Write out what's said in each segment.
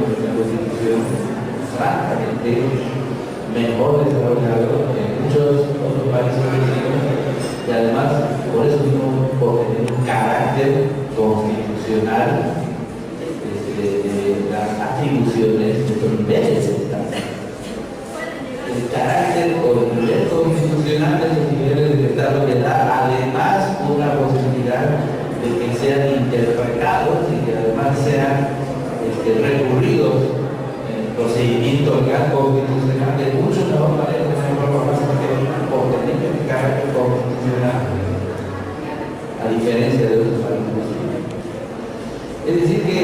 una constitución francamente mejor desarrollado que en muchos otros países vecinos y además por eso mismo por tener un carácter constitucional de las atribuciones de los niveles de Estado. El carácter o el nivel constitucional de los niveles de Estado le da además una posibilidad de que sean interpretados y que además sean recurridos procedimiento legal constitucional de muchos mejor manera que por tener el carácter constitucional, a diferencia de otros países. Es decir que,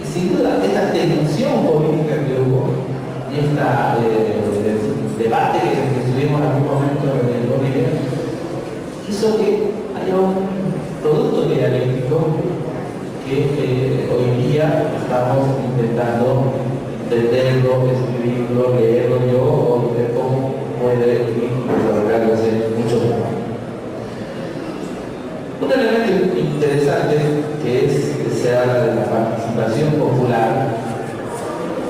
sin duda, esta tensión política que hubo y este debate que estuvimos en algún momento en el Bolivia hizo que haya un producto dialéctico que hoy día estamos intentando entenderlo, escribirlo, leerlo yo o ver cómo puede desarrollarse mucho mejor. Un elemento interesante que se habla de la participación popular,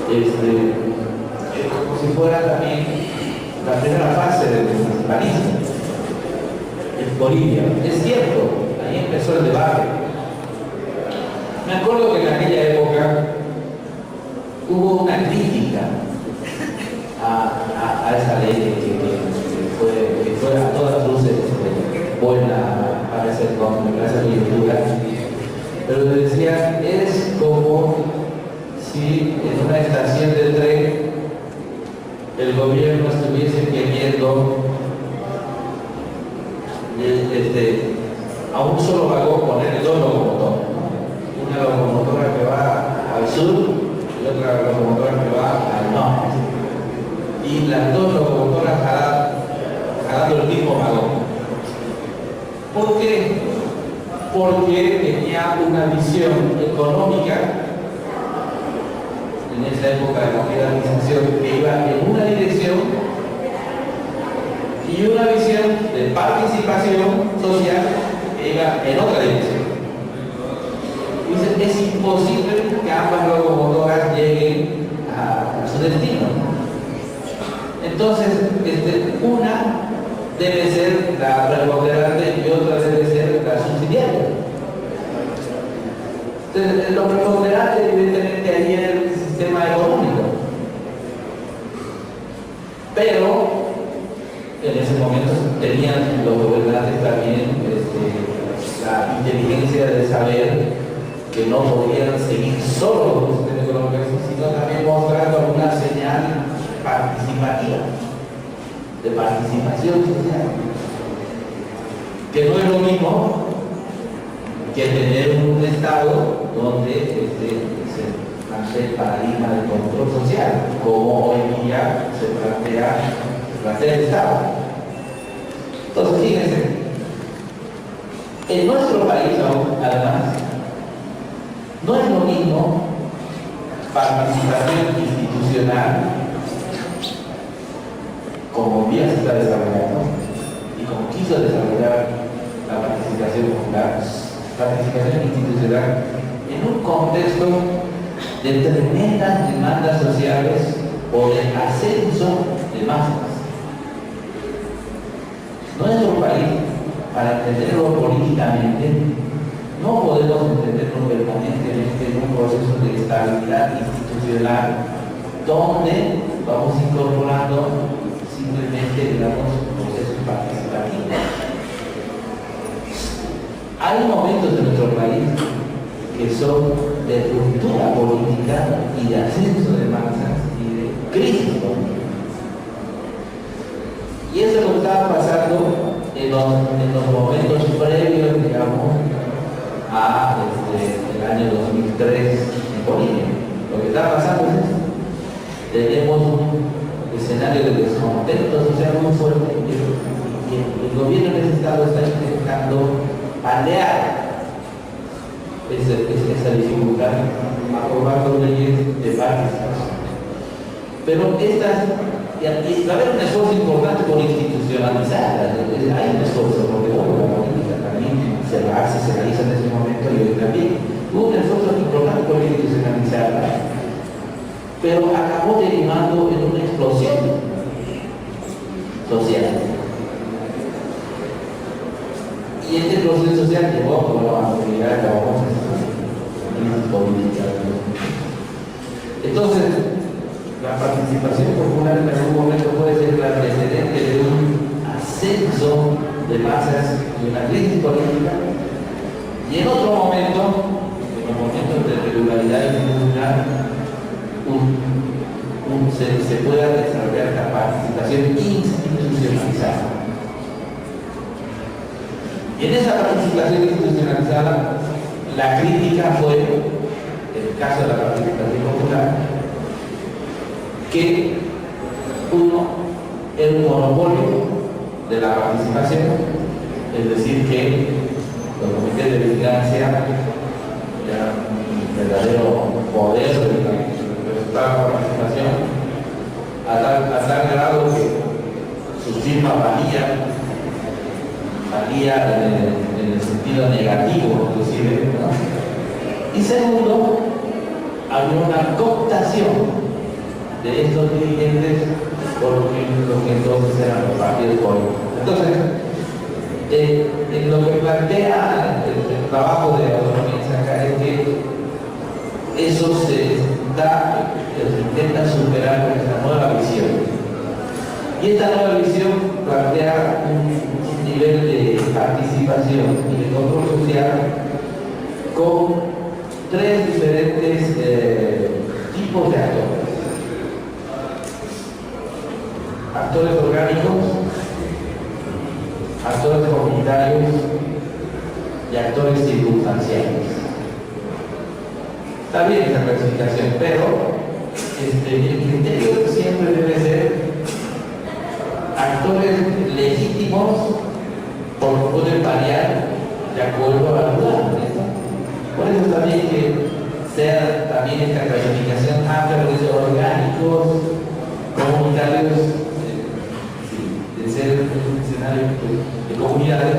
como si fuera también la primera fase del municipalismo en Bolivia. Es cierto, ahí empezó el debate. Me acuerdo que en aquella época hubo una crítica a esa ley que fue a todas luces buena para esa coyuntura, pero le decían, es como si en una estación de tren el gobierno estuviese queriendo a un solo vagón ponerle dos locomotoras, una locomotora que va al sur y otra locomotora que va al norte, y las dos locomotoras jalando el mismo vagón. ¿Por qué? Porque tenía una visión económica en esa época de la privatización que iba en una dirección y una visión de participación social que iba en otra dirección. Dicen, es imposible que ambas locomotoras lleguen a su destino. Entonces, una debe ser la preponderante y otra debe ser la subsidiaria. Entonces, lo preponderante evidentemente ahí era el sistema económico. Pero en ese momento tenían los gobernantes también la inteligencia de saber que no podían seguir solo con el sistema económico, sino también mostrando una señal participativa, de participación social, que no es lo mismo que tener un Estado donde se plantea el paradigma del control social, como hoy día se plantea el Estado. Entonces, fíjense, en nuestro país además, no es lo mismo participación institucional como bien se está desarrollando y como quiso desarrollar la participación popular, participación institucional en un contexto de tremendas demandas sociales o de ascenso de masas. Nuestro país, para entenderlo políticamente, no podemos entenderlo permanentemente en un proceso de estabilidad institucional donde vamos incorporando simplemente, digamos, procesos participativos. Hay momentos en nuestro país que son de ruptura política y de ascenso de masas y de crisis política. Y eso es lo que estaba pasando en los momentos previos, digamos, a el año 2003 en Bolivia. Lo que está pasando es esto. Tenemos un escenario de descontento social muy fuerte y el gobierno de ese estado está intentando paliar esa dificultad aprobando leyes de participación. Pero va a haber un esfuerzo importante por institucionalizarla. Hay un esfuerzo, porque la política también se realiza en ese momento y hoy también. Hubo un esfuerzo importante por institucionalizarla. pero acabó derivando en una explosión social. Y esta explosión social llevó a la realidad de la política. Entonces, la participación popular en algún momento puede ser el antecedente de un ascenso de masas y una crisis política, y en otro momento, en los momentos de regularidad institucional, se pueda desarrollar la participación institucionalizada. Y en esa participación institucionalizada, la crítica fue, en el caso de la participación popular, que uno era un monopolio de la participación, es decir, que los comités de vigilancia eran un verdadero poder del resultado de la participación, a tal grado que su firma valía en el sentido negativo, inclusive, ¿no? Y segundo, había una cooptación de estos dirigentes por lo que entonces eran los partidos políticos. Entonces, en lo que plantea el trabajo de autonomía acá es que eso se intenta superar con esta nueva visión. Y esta nueva visión plantea un nivel de participación y de control social con tres diferentes tipos de actores. Actores orgánicos, actores comunitarios y actores circunstanciales. Está bien esa clasificación, pero el criterio siempre debe ser actores legítimos, porque pueden variar de acuerdo a la lugar. Por eso también que sea también esta clasificación amplia de orgánicos, comunitarios, de ser un escenario de comunidades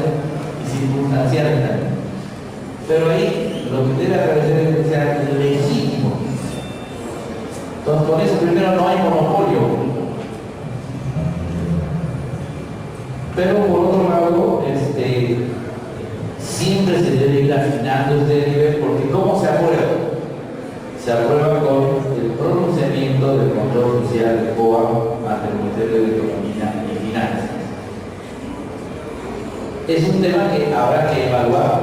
y circunstanciales también. Pero ahí lo que debe aparecer es que sea legítimo. Entonces, con eso primero no hay monopolio. Pero por otro lado, siempre se debe ir afinando este nivel, porque ¿cómo se aprueba? Se aprueba con el pronunciamiento del control social de COA ante el Ministerio de Economía y Finanzas. Es un tema que habrá que evaluar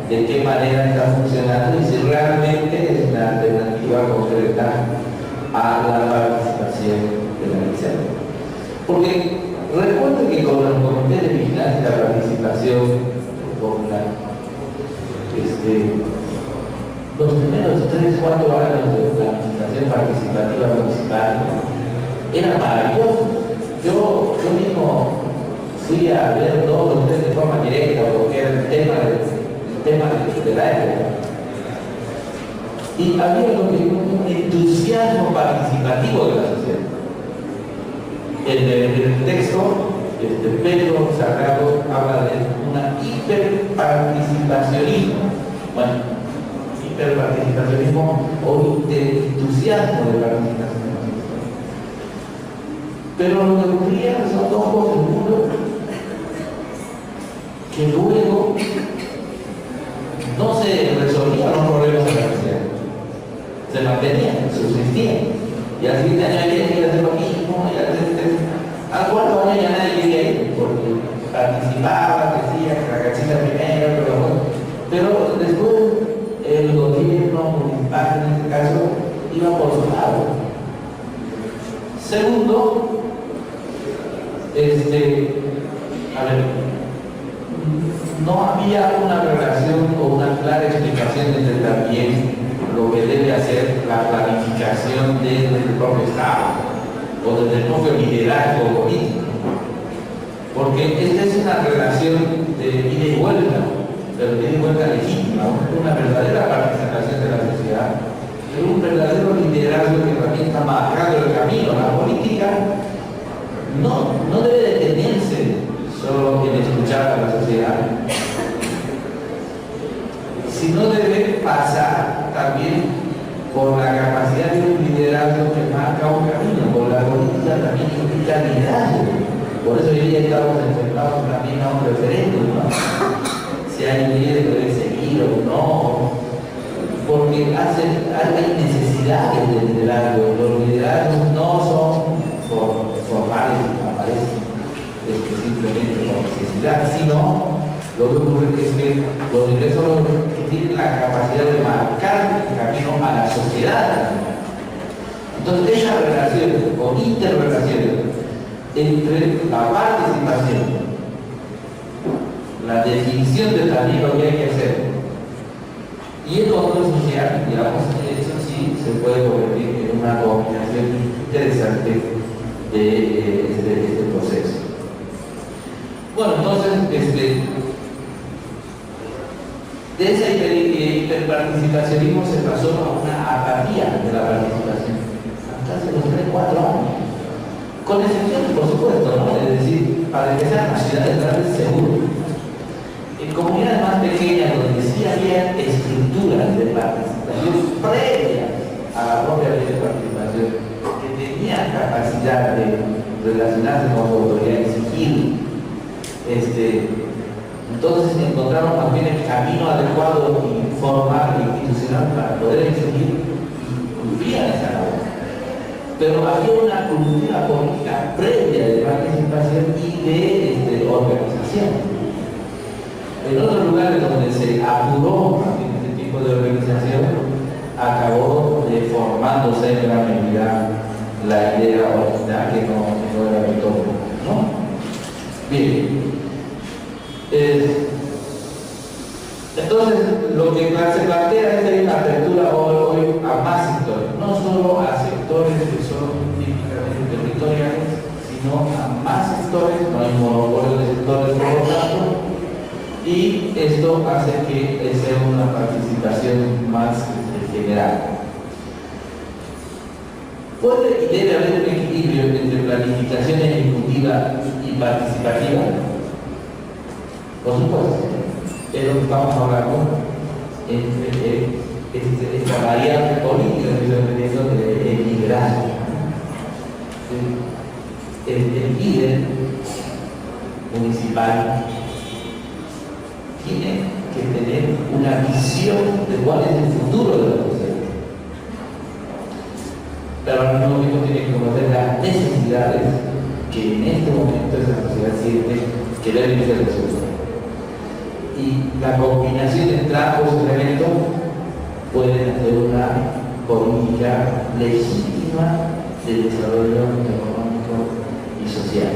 de qué manera está funcionando y si realmente es una alternativa concreta a la participación de la iniciativa. Porque recuerden que con el Comité de Vigilancia y la Participación Popular, los primeros 3-4 años de la administración participativa municipal eran maravillosos. Yo mismo fui a ver todos los tres de forma directa, porque era el tema de la época. Y había un entusiasmo participativo de la sociedad. En el texto, Pedro Salgado habla de una hiperparticipacionismo. Bueno, hiperparticipacionismo o de entusiasmo de participación. Pero lo que ocurría son dos cosas en el mundo que luego no se resolvían los problemas de la sociedad. Se mantenían, subsistían. Y al siguiente año había que hacer lo mismo, y al cuarto año ya nadie quería ir, porque participaba, decía que la cachita primero, pero después el gobierno municipal, en este caso, iba por su lado. Segundo, no había una relación o una clara explicación entre también lo que debe hacer la planificación desde el propio Estado o desde el propio liderazgo político. Porque esta es una relación de ida y vuelta, pero de ida y vuelta legítima, una verdadera participación de la sociedad, pero un verdadero liderazgo que también está marcando el camino. La política no debe detenerse solo en escuchar a la sociedad, sino debe pasar también por la capacidad de un liderazgo que marca un camino, por la política también implica liderazgo. Por eso hoy día estamos enfrentados también a un referéndum, ¿no? Si hay un líder que debe seguir o no, porque hay necesidades de liderazgo. Los liderazgos no son formales que aparecen simplemente por necesidad, sino lo que ocurre es que los líderes son los que tienen la capacidad de marcar el camino a la sociedad. Entonces, esa relación o interrelación entre la participación, la definición del camino que hay que hacer y el control social, digamos, eso sí se puede convertir en una combinación interesante de este proceso. Bueno, entonces, de esa hiperparticipacionismo se pasó a una apatía de la participación hasta hace los 3-4 años. Con excepciones, por supuesto, ¿no? Es decir, para empezar, en las ciudades grandes seguro. En comunidades más pequeñas, donde sí había estructuras de participación previas a la propia ley de participación, que tenían capacidad de relacionarse con su autoridad, exigir, entonces encontraron también el camino adecuado y formal e institucional para poder exigir y cumplir esa labor. Pero había una cultura política previa de participación y de organización. En otros lugares donde se apuró este tipo de organización, acabó formándose en gran medida la idea original que no era de todo, ¿no? Bien. Entonces, lo que se plantea es una apertura hoy a más sectores, no solo a sectores que son típicamente territoriales, sino a más sectores, no hay monopolio de sectores por lo tanto, y esto hace que sea una participación más general. ¿Puede y debe haber un equilibrio entre planificación ejecutiva y participativa? Por supuesto, es lo que estamos hablando entre esta variable política que estoy teniendo del liderazgo. El líder municipal tiene que tener una visión de cuál es el futuro de la sociedad. Pero al mismo tiempo tiene que conocer las necesidades que en este momento esa sociedad siente que deben ser resueltas. Y la combinación entre ambos elementos puede hacer una política legítima de desarrollo económico y social.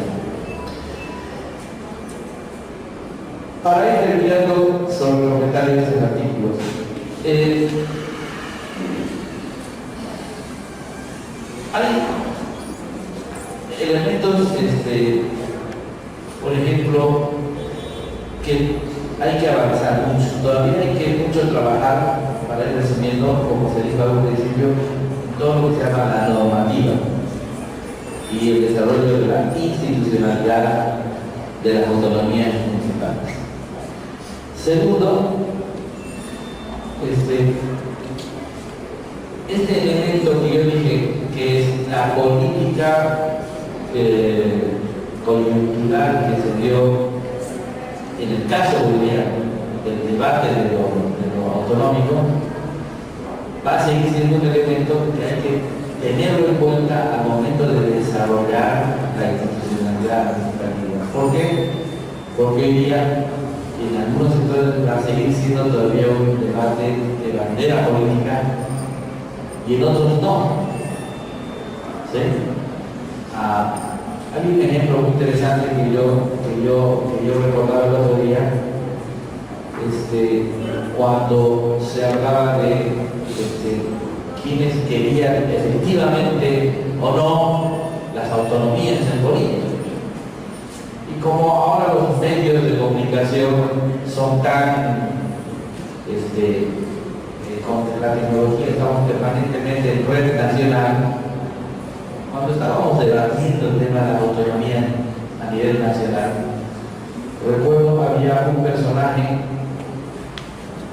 Para ir terminando sobre los comentarios de los artículos, hay elementos, por ejemplo, que hay que avanzar mucho, todavía hay que mucho trabajar para ir resumiendo, como se dijo al principio, todo lo que se llama la normativa y el desarrollo de la institucionalidad de las autonomías municipales. Segundo, este elemento que yo dije, que es la política coyuntural que se dio en el caso boliviano, del debate de lo autonómico, va a seguir siendo un elemento que hay que tenerlo en cuenta al momento de desarrollar la institucionalidad administrativa. ¿Por qué? Porque hoy día en algunos sectores va a seguir siendo todavía un debate de bandera política y en otros no. ¿Sí? Hay un ejemplo muy interesante que yo recordaba el otro día, cuando se hablaba de quienes querían efectivamente o no las autonomías en Bolivia. Y como ahora los medios de comunicación son tan, con la tecnología estamos permanentemente en red nacional, cuando estábamos debatiendo el tema de la autonomía a nivel nacional, recuerdo había un personaje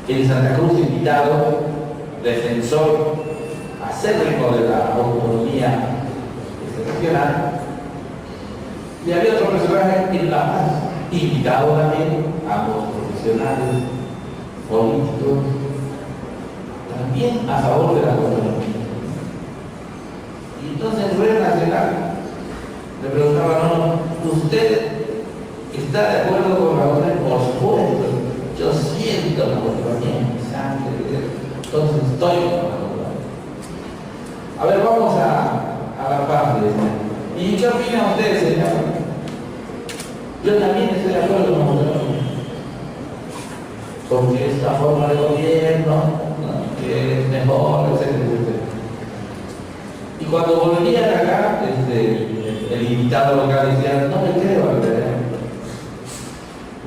en Santa Cruz invitado, defensor acérrimo de la autonomía regional. Y había otro personaje en La Paz, invitado también, ambos profesionales, políticos, también a favor de la autonomía. Y entonces el Red Nacional le preguntaba, no, ¿usted está de acuerdo con la autonomía? Por supuesto, yo siento la autonomía en mi sangre, entonces estoy con la autonomía. A ver, vamos a la parte. ¿Y qué opina usted, señor? Yo también estoy de acuerdo con la autonomía, porque esta forma de gobierno, ¿no?, que es mejor, etc. Y cuando volvían acá, el invitado local decía, no me creo,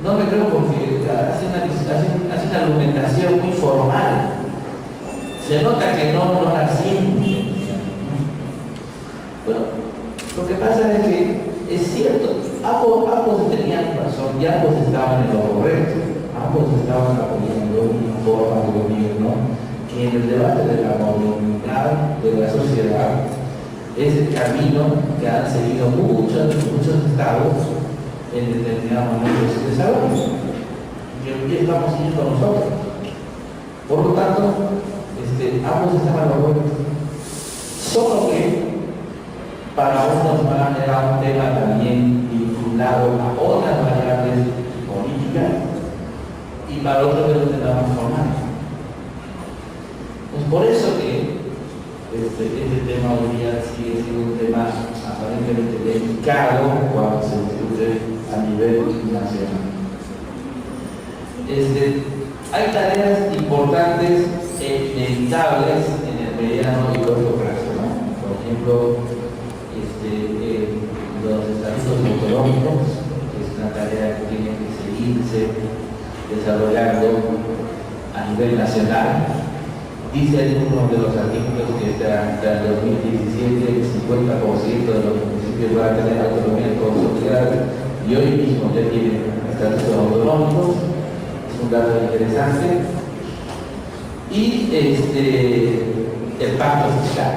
no me creo porque hace una argumentación muy formal. Se nota que no la siente. Bueno, lo que pasa es que es cierto, ambos tenían razón y ambos estaban en lo correcto. Ambos estaban apoyando una forma de gobierno que en el debate de la modernidad de la sociedad es el camino que han seguido muchos estados en determinados momentos de desarrollo, que hoy estamos siguiendo nosotros. Por lo tanto, ambos estaban de acuerdo. Solo que para unos era un tema también vinculado a otras variables políticas y para otros era un tema formal. Pues por eso que este tema hoy día sigue siendo un tema aparentemente delicado cuando se discute a nivel nacional. Hay tareas importantes e inevitables en el mediano y corto plazo, ¿no? Por ejemplo, los estatutos autonómicos, que es una tarea que tiene que seguirse desarrollando a nivel nacional. Dice en uno de los artículos que hasta el 2017 el 50% de los municipios van a tener autonomía consolidada y hoy mismo ya tienen estatutos autonómicos. Es un dato interesante. Y el pacto fiscal,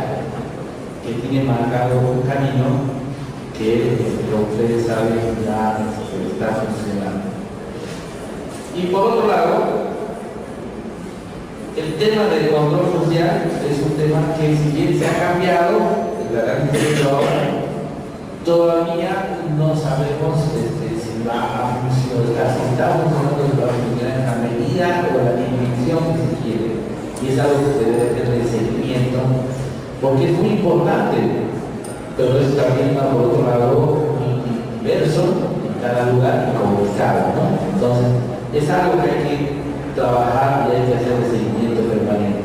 que tiene marcado un camino que, como ustedes saben, ya está funcionando. Y por otro lado, el tema del control social es un tema que, si bien se ha cambiado, la gran diferencia ahora, todavía no sabemos si va a funcionar, si está funcionando, si va a funcionar en la medida o la dimensión que se quiere. Y es algo que se debe tener de seguimiento, porque es muy importante, pero es también, por otro lado, diverso en cada lugar y comunicado, ¿no? Entonces, es algo que hay que trabajar y hay que hacer el seguimiento permanente.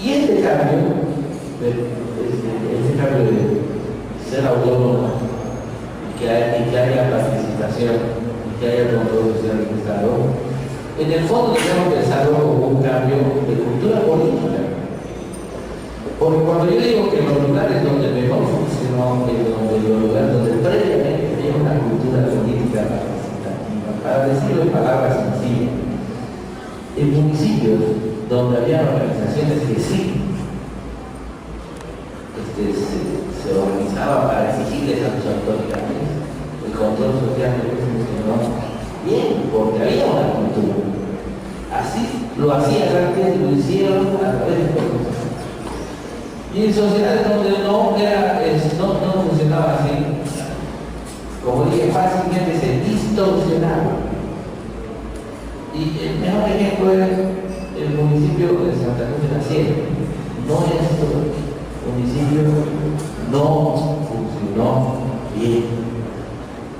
Y este cambio de ser autónomo y que haya participación y que haya control social del Estado, en el fondo tenemos que pensarlo como un cambio de cultura política. Porque cuando yo digo que los lugares donde mejor funcionó, los lugares donde previamente había una cultura política participativa, para decirlo en palabras sencillas, en municipios donde había organizaciones que sí se organizaban para exigirles a sus autoridades, el control social funcionó bien, porque había una cultura. Así lo hacían antes, lo hicieron a través de todos. Y en sociedades donde no funcionaba así, como dije, fácilmente se distorsionaba. Y el mejor ejemplo es el municipio de Santa Cruz de la Sierra. No es todo. El municipio no funcionó bien.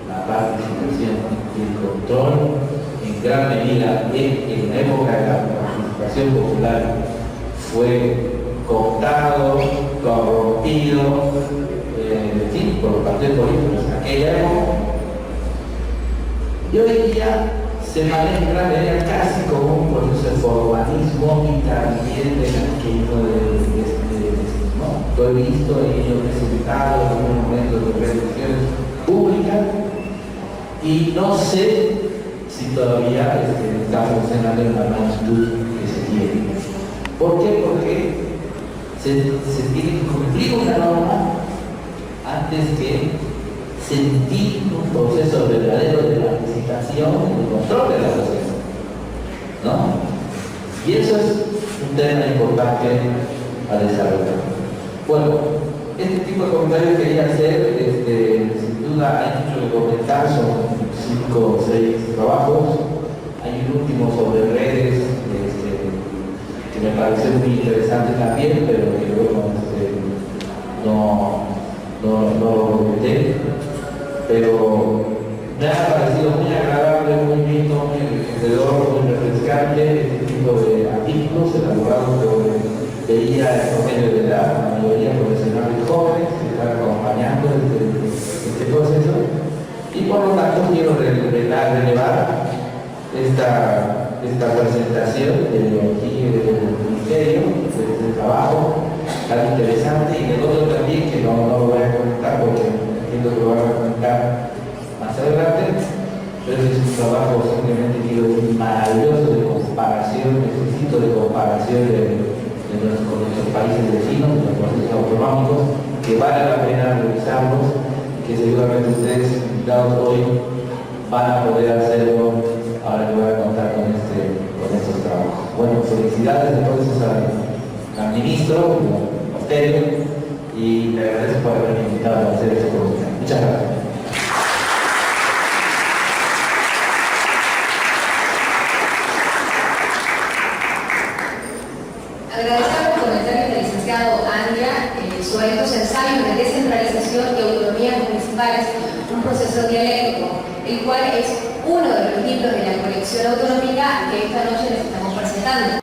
La participación y el control, en gran medida, en la época de la participación popular, fue cooptado, corrompido, por los partidos políticos en aquella época. Y hoy día se maneja en gran medida casi como un proceso de formalismo y también de aquello ¿no? Lo he visto y lo he presentado en algunos momentos de reuniones públicas y no sé si todavía está funcionando en la magnitud que se quiere. ¿Por qué? Porque se tiene que cumplir una norma antes que sentir un proceso verdadero de participación y de control de la sociedad, ¿no? Y eso es un tema importante a desarrollar. Bueno, este tipo de comentarios quería hacer, sin duda hay mucho que comentar, son 5 o 6 trabajos. Hay un último sobre redes, que me pareció muy interesante también, pero que bueno, no lo comenté. Pero me ha parecido muy agradable, muy lindo, muy enriquecedor, muy refrescante este tipo de artículos elaborados por veía el promedio de edad, la mayoría profesionales jóvenes que están acompañando este proceso, y por lo tanto quiero relevar esta presentación de aquí del Ministerio, de este trabajo tan interesante, y del otro también, que no lo voy a comentar porque entiendo que lo van a comentar más adelante, pero es un trabajo simplemente quiero decir maravilloso de comparación, exquisito de comparación con nuestros países vecinos, de los procesos autonómicos, que vale la pena revisarlos y que seguramente ustedes, invitados hoy, van a poder hacerlo ahora que voy a contar con estos trabajos. Bueno, felicidades entonces al ministro, a usted, y le agradezco por haberme invitado a hacer este comentario. Muchas gracias. Agradecemos los comentarios del licenciado Andria sobre estos ensayos de descentralización y autonomías municipales, un proceso dialéctico, el cual es uno de los libros de la colección autonómica que esta noche les estamos presentando.